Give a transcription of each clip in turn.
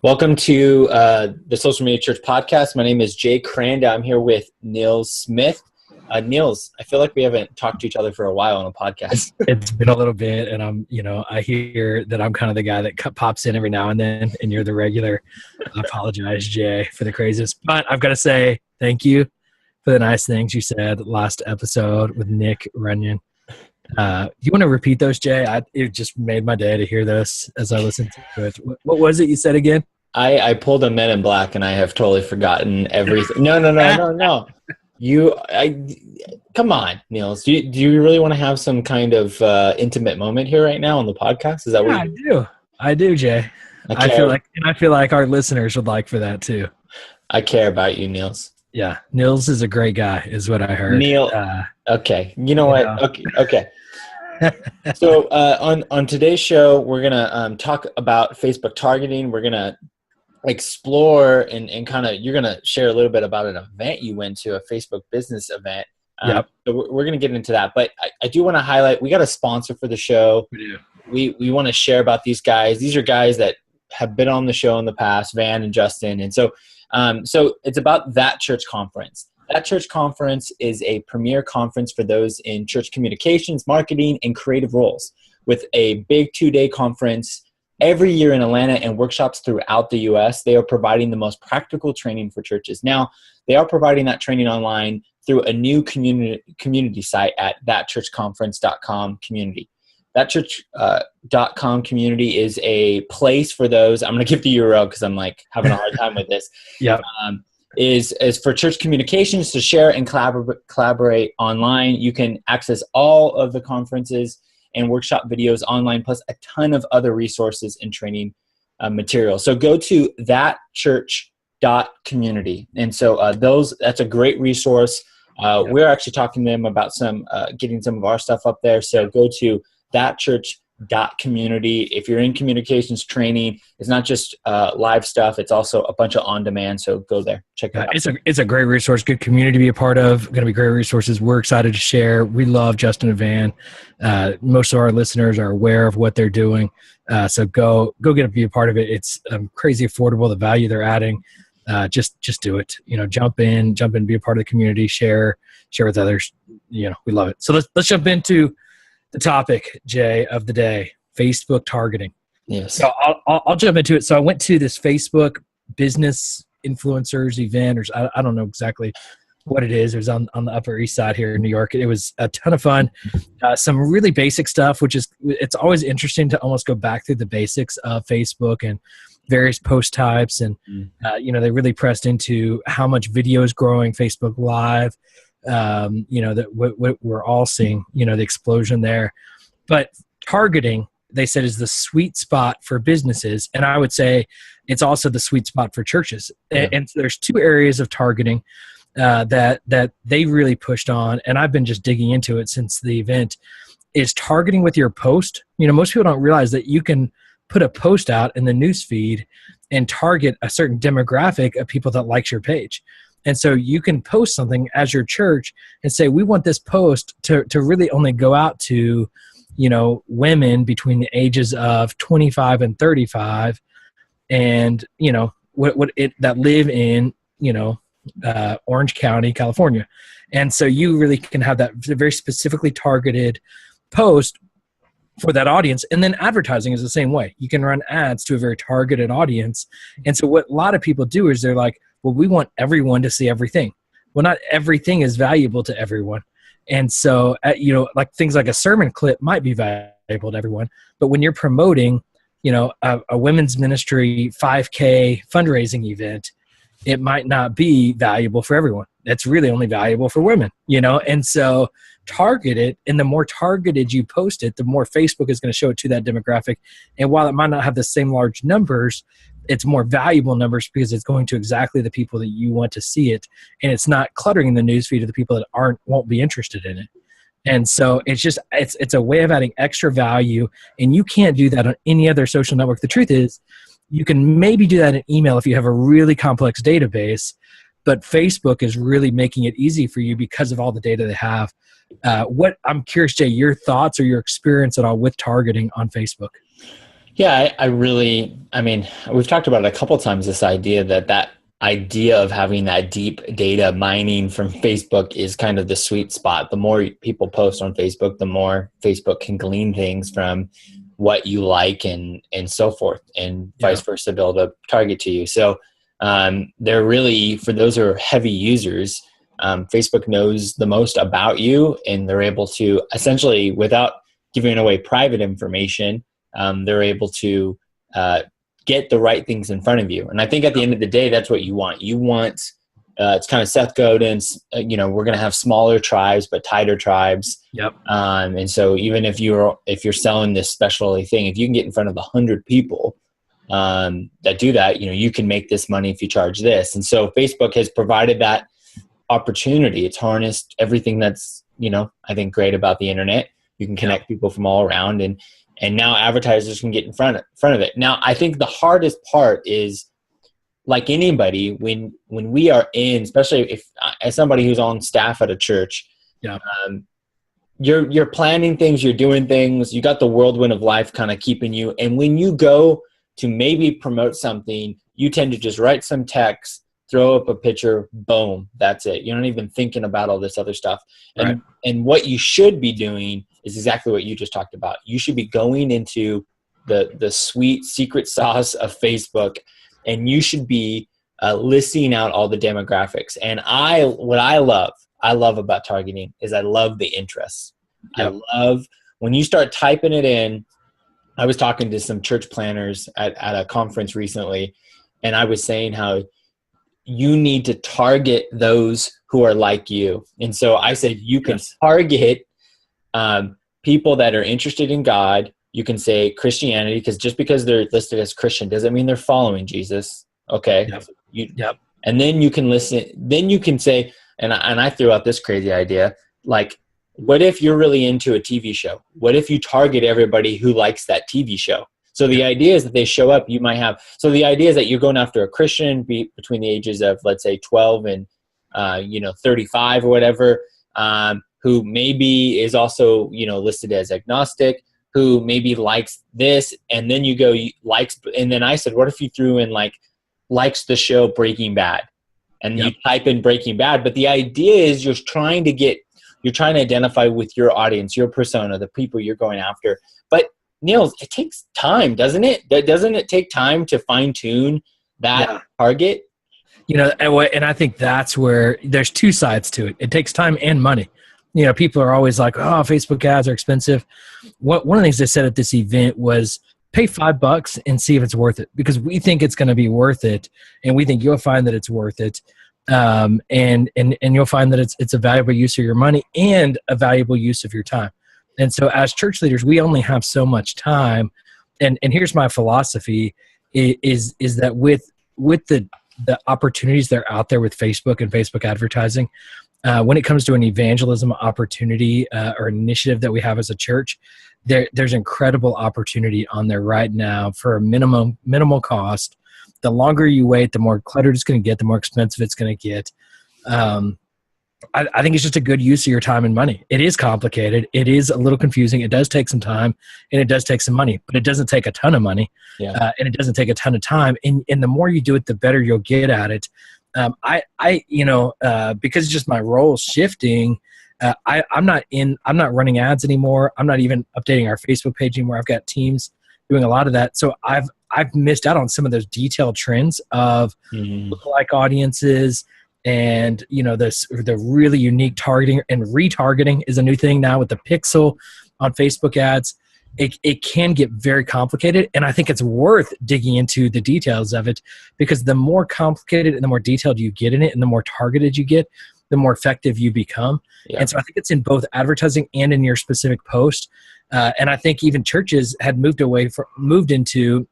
Welcome to the Social Media Church podcast. My name is Jay Cranda. I'm here with Niels Smith. Niels, I feel like we haven't talked to each other for a while on a podcast. It's been a little bit, and I hear that I'm kind of the guy that pops in every now and then, and you're the regular. I apologize, Jay, for the craziness, but I've got to say thank you for the nice things you said last episode with Nick Runyon. You want to repeat those, Jay? It just made my day to hear this as I listened to it. What was it you said again? I pulled a Men in Black, and I have totally forgotten everything. No. Come on, Niels. Do you really want to have some kind of intimate moment here right now on the podcast? Is that what you do? I do, Jay. Okay. I feel like our listeners would like for that too. I care about you, Niels. Yeah, Niels is a great guy, is what I heard. Neil. Okay. You know what? Okay. So on today's show, we're gonna talk about Facebook targeting. We're gonna explore and kind of, you're gonna share a little bit about an event you went to, a Facebook business event. Yep. So we're gonna get into that, but I do want to highlight, we got a sponsor for the show. We do. We want to share about these guys. These are guys that have been on the show in the past, Van and Justin, and so it's about That Church Conference. That Church Conference is a premier conference for those in church communications, marketing, and creative roles, with a big 2-day conference every year in Atlanta and workshops throughout the U.S. They are providing the most practical training for churches. Now, they are providing that training online through a new community site at thatchurchconference.com community. Thatchurch.com community is a place for those. I'm going to give the URL because I'm like having a hard time with this. Yeah. Is for church communications to share and collaborate online. You can access all of the conferences and workshop videos online, plus a ton of other resources and training material. So go to thatchurch.community. And so that's a great resource. We're actually talking to them about getting some of our stuff up there. So go to thatchurch.community. If you're in communications training, it's not just live stuff, it's also a bunch of on-demand. So go there, check it out. It's a great resource, good community to be a part of, going to be great resources. We're excited to share. We love Justin and Van. Most of our listeners are aware of what they're doing. So go get to be a part of it. It's crazy affordable, the value they're adding. Just do it. Jump in, be a part of the community, share with others. We love it. So let's jump into the topic, Jay, of the day: Facebook targeting. Yes. So I'll jump into it. So I went to this Facebook business influencers event, or I don't know exactly what it is. It was on the Upper East Side here in New York. It was a ton of fun. Some really basic stuff, it's always interesting to almost go back through the basics of Facebook and various post types. And, they really pressed into how much video is growing, Facebook Live, that what we're all seeing, the explosion there. But targeting, they said, is the sweet spot for businesses. And I would say it's also the sweet spot for churches. Yeah. And so there's two areas of targeting that they really pushed on, and I've been just digging into it since the event, is targeting with your post. Most people don't realize that you can put a post out in the news feed and target a certain demographic of people that likes your page. And so you can post something as your church and say, we want this post to really only go out to, women between the ages of 25 and 35 and, that live in, Orange County, California. And so you really can have that very specifically targeted post for that audience. And then advertising is the same way. You can run ads to a very targeted audience. And so what a lot of people do is they're like, well, we want everyone to see everything. Well, not everything is valuable to everyone. And so, like things like a sermon clip might be valuable to everyone. But when you're promoting, a women's ministry 5K fundraising event, it might not be valuable for everyone. It's really only valuable for women, And so target it, and the more targeted you post it, the more Facebook is going to show it to that demographic. And while it might not have the same large numbers, it's more valuable numbers because it's going to exactly the people that you want to see it, and it's not cluttering the newsfeed of the people that won't be interested in it. And so it's a way of adding extra value, and you can't do that on any other social network. The truth is, you can maybe do that in email if you have a really complex database, but Facebook is really making it easy for you because of all the data they have. I'm curious, Jay, your thoughts or your experience at all with targeting on Facebook? Yeah, I mean, we've talked about it a couple of times, this idea that idea of having that deep data mining from Facebook is kind of the sweet spot. The more people post on Facebook, the more Facebook can glean things from what you like and so forth, and vice versa, be able to target to you. So they're really, for those who are heavy users, Facebook knows the most about you, and they're able to essentially, without giving away private information, they're able to get the right things in front of you. And I think at the end of the day, that's what you want. You want, it's kind of Seth Godin's, we're going to have smaller tribes, but tighter tribes. Yep. And so even if you're selling this specialty thing, if you can get in front of 100 people that do that, you can make this money if you charge this. And so Facebook has provided that opportunity. It's harnessed everything that's, I think great about the internet. You can connect people from all around, and now advertisers can get in front of it. Now, I think the hardest part is, like anybody, when we are in, especially if as somebody who's on staff at a church, you're planning things, you're doing things, you got the whirlwind of life kind of keeping you. And when you go to maybe promote something, you tend to just write some text, throw up a picture, boom, that's it. You're not even thinking about all this other stuff. And what you should be doing is exactly what you just talked about. You should be going into the sweet secret sauce of Facebook, and you should be listing out all the demographics. And what I love about targeting is I love the interests. Yep. I love when you start typing it in. I was talking to some church planners at a conference recently, and I was saying how you need to target those who are like you. And so I said, you can target people that are interested in God. You can say Christianity, because just because they're listed as Christian doesn't mean they're following Jesus. Okay. Yep. And then you can listen. Then you can say, and I threw out this crazy idea, like, what if you're really into a TV show? What if you target everybody who likes that TV show? So the idea is that they show up, so the idea is that you're going after a Christian between the ages of, let's say, 12 and, 35 or whatever, who maybe is also, listed as agnostic, who maybe likes this. And then you go likes. And then I said, what if you threw in likes the show Breaking Bad, and you type in Breaking Bad. But the idea is you're trying to identify with your audience, your persona, the people you're going after. But Neil, it takes time, doesn't it? Doesn't it take time to fine tune that target? And I think that's where there's two sides to it. It takes time and money. People are always like, oh, Facebook ads are expensive. One of the things they said at this event was pay $5 and see if it's worth it, because we think it's going to be worth it, and we think you'll find that it's worth it. And you'll find that it's a valuable use of your money and a valuable use of your time. And so as church leaders, we only have so much time. And here's my philosophy is that with the opportunities that are out there with Facebook and Facebook advertising, when it comes to an evangelism opportunity or initiative that we have as a church, there's incredible opportunity on there right now for a minimal cost. The longer you wait, the more cluttered it's going to get, the more expensive it's going to get. I think it's just a good use of your time and money. It is complicated. It is a little confusing. It does take some time, and it does take some money, but it doesn't take a ton of money, and it doesn't take a ton of time. And the more you do it, the better you'll get at it. Because just my role shifting, I'm not running ads anymore. I'm not even updating our Facebook page anymore. I've got teams doing a lot of that. So I've missed out on some of those detailed trends of lookalike audiences. And, the really unique targeting and retargeting is a new thing now with the pixel on Facebook ads. It can get very complicated, and I think it's worth digging into the details of it, because the more complicated and the more detailed you get in it and the more targeted you get, the more effective you become. And so I think it's in both advertising and in your specific post. And I think even churches had moved into,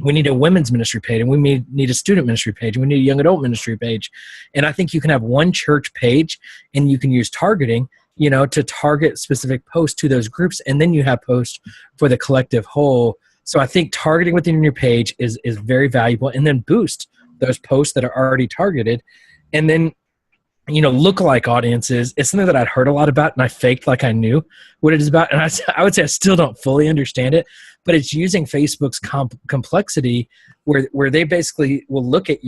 we need a women's ministry page, and we need a student ministry page, and we need a young adult ministry page. And I think you can have one church page, and you can use targeting, to target specific posts to those groups, and then you have posts for the collective whole. So I think targeting within your page is very valuable, and then boost those posts that are already targeted. And then, lookalike audiences is something that I'd heard a lot about, and I faked like I knew what it is about. And I would say I still don't fully understand it, but it's using Facebook's complexity where they basically will look at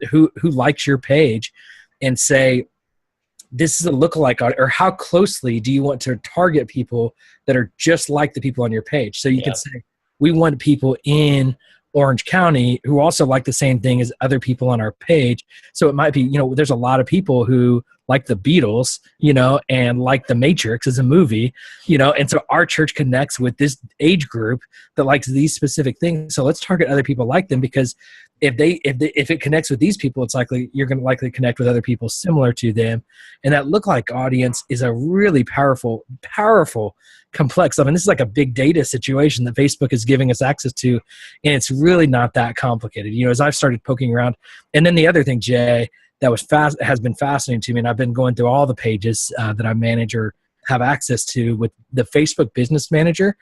who likes your page and say, this is a lookalike, or how closely do you want to target people that are just like the people on your page? So you can say, we want people in Orange County who also like the same thing as other people on our page. So it might be, there's a lot of people who like the Beatles, and like The Matrix as a movie, and so our church connects with this age group that likes these specific things. So let's target other people like them, because if it connects with these people, it's likely you're going to likely connect with other people similar to them. And that lookalike audience is a really powerful, complex. I mean, this is like a big data situation that Facebook is giving us access to, and it's really not that complicated. As I've started poking around, and then the other thing, Jay, that has been fascinating to me, and I've been going through all the pages that I manage or have access to with the Facebook Business Manager.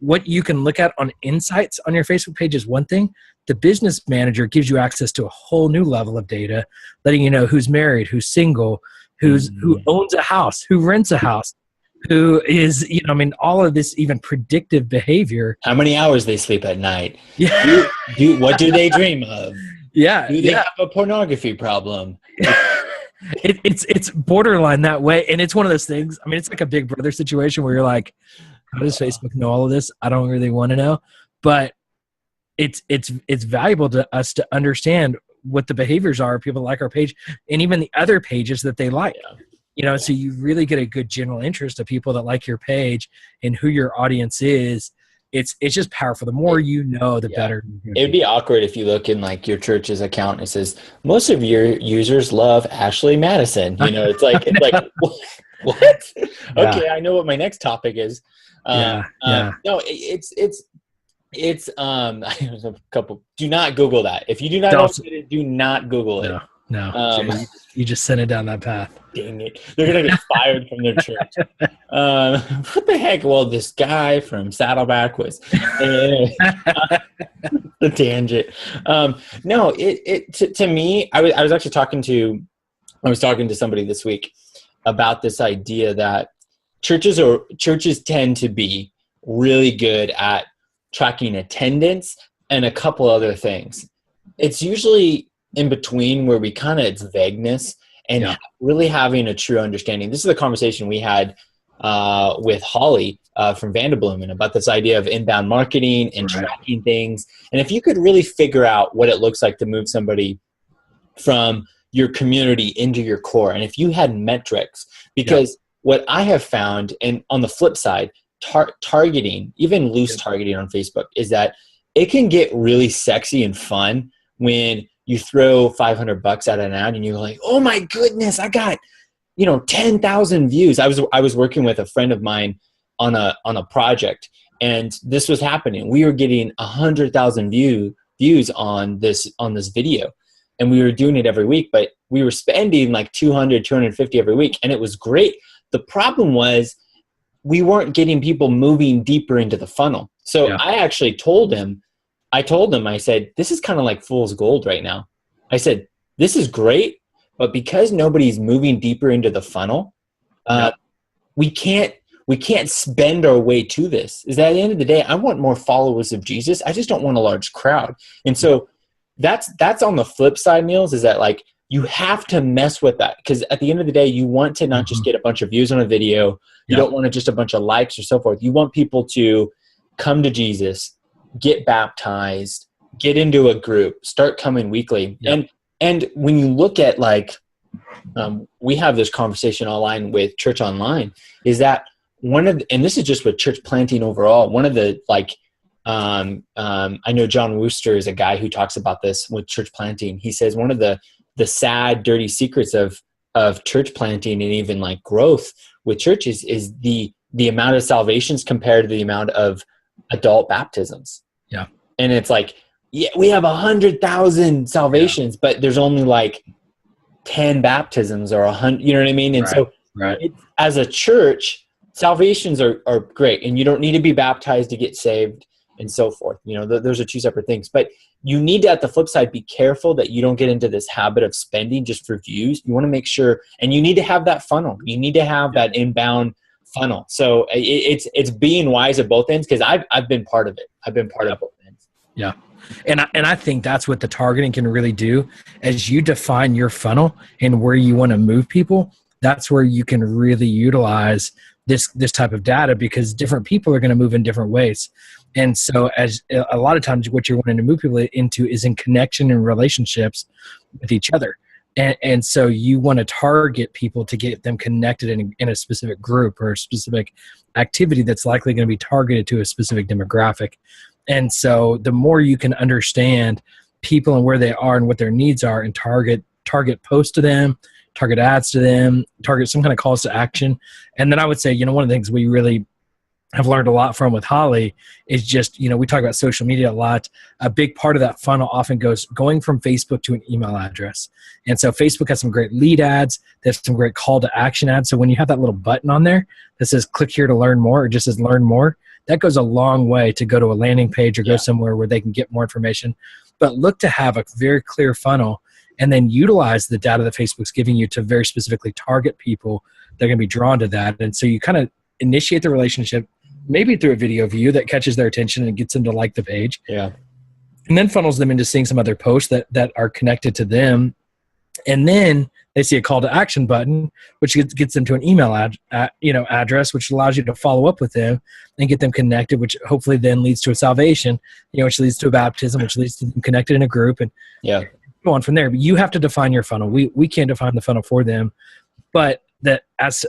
What you can look at on insights on your Facebook page is one thing. The Business Manager gives you access to a whole new level of data, letting you know who's married, who's single, who owns a house, who rents a house, who is, all of this, even predictive behavior. How many hours they sleep at night? Yeah. What do they dream of? Yeah. Do they have a pornography problem? It's borderline that way. And it's one of those things. I mean, it's like a Big Brother situation where you're like, how does Facebook know all of this? I don't really want to know. But it's valuable to us to understand what the behaviors are of people that like our page, and even the other pages that they like. So you really get a good general interest of people that like your page and who your audience is. It's just powerful. The more the better. It'd be awkward if you look in like your church's account and it says, most of your users love Ashley Madison. It's like what? Okay, I know what my next topic is. No, it's a couple. Do not Google that. If you do not know what it is, do not Google it. No. You just sent it down that path. Dang it. They're going to get fired from their church. What the heck? Well, this guy from Saddleback was the tangent. No, to me, I was actually talking to somebody this week about this idea that churches tend to be really good at tracking attendance and a couple other things. It's usually in between where it's vagueness and really having a true understanding. This is a conversation we had with Holly from Vanderbloemen about this idea of inbound marketing and tracking things. And if you could really figure out what it looks like to move somebody from your community into your core, and if you had metrics, because what I have found, and on the flip side, targeting, even loose targeting on Facebook, is that it can get really sexy and fun when you throw $500 at an ad and you're like, oh my goodness, I got, 10,000 views. I was working with a friend of mine on a project, and this was happening. We were getting 100,000 views on this video, and we were doing it every week, but we were spending like 200, 250 every week, and it was great. The problem was we weren't getting people moving deeper into the funnel. So I actually told him, I said, this is kind of like fool's gold right now. I said, this is great, but because nobody's moving deeper into the funnel, we can't spend our way to this. Is that at the end of the day, I want more followers of Jesus. I just don't want a large crowd. And so that's on the flip side, Niels, is that like you have to mess with that, because at the end of the day, you want to not just get a bunch of views on a video. You don't want to just a bunch of likes or so forth. You want people to come to Jesus, get baptized, get into a group, start coming weekly. And when you look at we have this conversation online with Church Online, is that and this is just with church planting overall, one of the I know John Wooster is a guy who talks about this with church planting. He says one of the sad, dirty secrets of church planting and even like growth with churches is the amount of salvations compared to the amount of adult baptisms. Yeah. And it's like, we have 100,000 salvations, but there's only like 10 baptisms or 100, you know what I mean? And so as a church, salvations are great, and you don't need to be baptized to get saved and so forth. Those are two separate things, but you need to, at the flip side, be careful that you don't get into this habit of spending just for views. You want to make sure, and you need to have that funnel. You need to have that inbound funnel. So it's being wise at both ends, because I've been part of it. I've been part of both ends. Yeah. And I think that's what the targeting can really do. As you define your funnel and where you want to move people, that's where you can really utilize this type of data, because different people are going to move in different ways. And so as a lot of times what you're wanting to move people into is in connection and relationships with each other. And so you want to target people to get them connected in a specific group or a specific activity that's likely going to be targeted to a specific demographic. And so the more you can understand people and where they are and what their needs are, and target posts to them, target ads to them, target some kind of calls to action. And then I would say, one of the things we really have learned a lot from with Holly is just, we talk about social media a lot. A big part of that funnel often goes going from Facebook to an email address. And so Facebook has some great lead ads. There's some great call to action ads. So when you have that little button on there that says click here to learn more, or just says learn more, that goes a long way to go to a landing page or go somewhere where they can get more information. But look to have a very clear funnel, and then utilize the data that Facebook's giving you to very specifically target people that are going to be drawn to that. And so you kind of initiate the relationship, maybe through a video view that catches their attention and gets them to like the page. Yeah. And then funnels them into seeing some other posts that are connected to them. And then they see a call to action button, which gets them to an email address, which allows you to follow up with them and get them connected, which hopefully then leads to a salvation, which leads to a baptism, which leads to them connected in a group, and go on from there. But you have to define your funnel. We can't define the funnel for them, but that as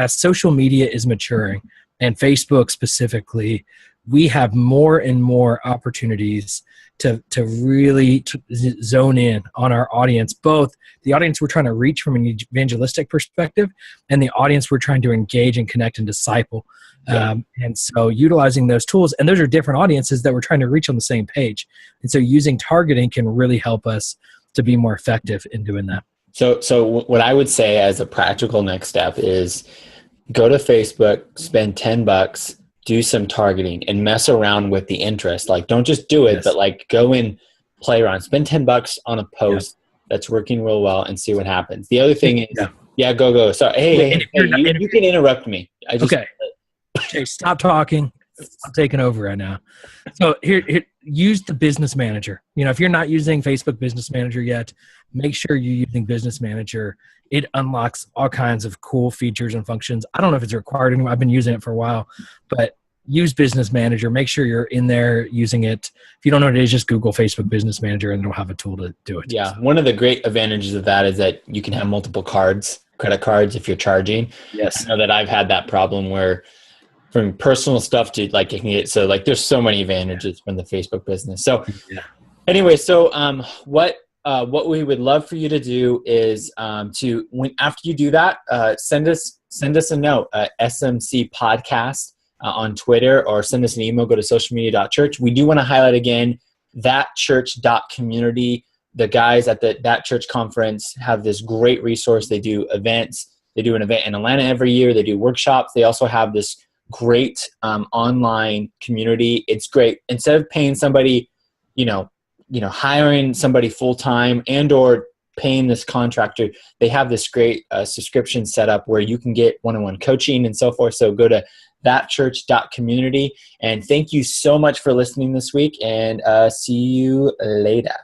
social media is maturing, and Facebook specifically, we have more and more opportunities to really zone in on our audience, both the audience we're trying to reach from an evangelistic perspective and the audience we're trying to engage and connect and disciple. And so utilizing those tools, and those are different audiences that we're trying to reach on the same page. And so using targeting can really help us to be more effective in doing that. So what I would say as a practical next step is go to Facebook, spend $10, do some targeting, and mess around with the interest. Like, don't just do it, but like go and play around. Spend $10 on a post that's working real well and see what happens. The other thing is, go. Sorry. Hey, you can interrupt me. Okay, stop talking. I'm taking over right now. So here, use the Business Manager. If you're not using Facebook Business Manager yet, make sure you're using Business Manager. It unlocks all kinds of cool features and functions. I don't know if it's required anymore. I've been using it for a while, but use Business Manager. Make sure you're in there using it. If you don't know what it is, just Google Facebook Business Manager and it'll have a tool to do it. Yeah. One of the great advantages of that is that you can have multiple credit cards if you're charging. Yes. I know that I've had that problem where from personal stuff to like you can get, so like there's so many advantages from the Facebook business. So anyway, so what we would love for you to do is after you do that, send us a note, SMC podcast on Twitter, or send us an email. Go to socialmedia.church. We do want to highlight again thatchurch.community. The guys at that church conference have this great resource. They do events. They do an event in Atlanta every year. They do workshops. They also have this great online community. It's great. Instead of paying somebody, hiring somebody full-time and or paying this contractor, they have this great subscription set up where you can get one-on-one coaching and so forth. So go to thatchurch.community. And thank you so much for listening this week, and see you later.